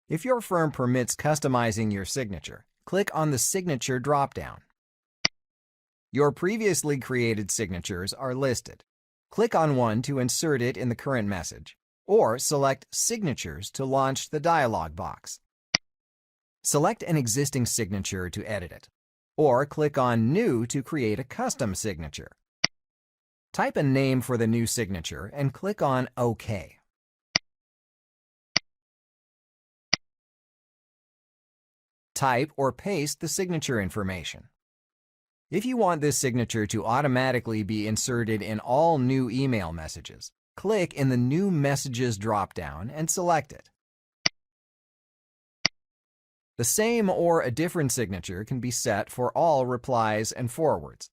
If your firm permits customizing your signature, click on the Signature dropdown. Your previously created signatures are listed. Click on one to insert it in the current message, or select Signatures to launch the dialog box. Select an existing signature to edit it, or click on New to create a custom signature. Type a name for the new signature and click on OK. Type or paste the signature information. If you want this signature to automatically be inserted in all new email messages, click in the New Messages drop-down and select it. The same or a different signature can be set for all replies and forwards.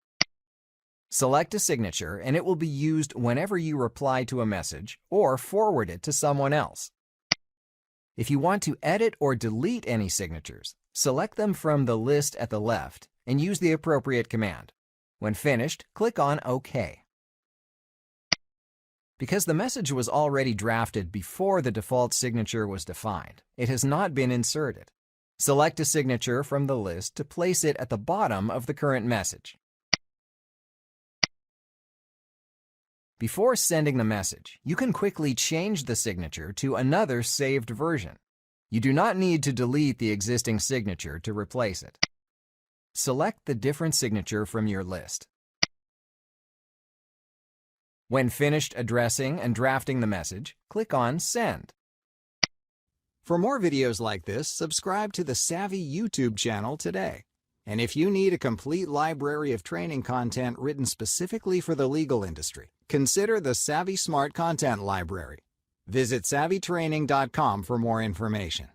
Select a signature and it will be used whenever you reply to a message or forward it to someone else. If you want to edit or delete any signatures, select them from the list at the left and use the appropriate command. When finished, click on OK. Because the message was already drafted before the default signature was defined, it has not been inserted. Select a signature from the list to place it at the bottom of the current message. Before sending the message, you can quickly change the signature to another saved version. You do not need to delete the existing signature to replace it. Select the different signature from your list. When finished addressing and drafting the message, click on Send. For more videos like this, subscribe to the Savvy YouTube channel today. And if you need a complete library of training content written specifically for the legal industry, consider the Savvy Smart Content Library. Visit savvytraining.com for more information.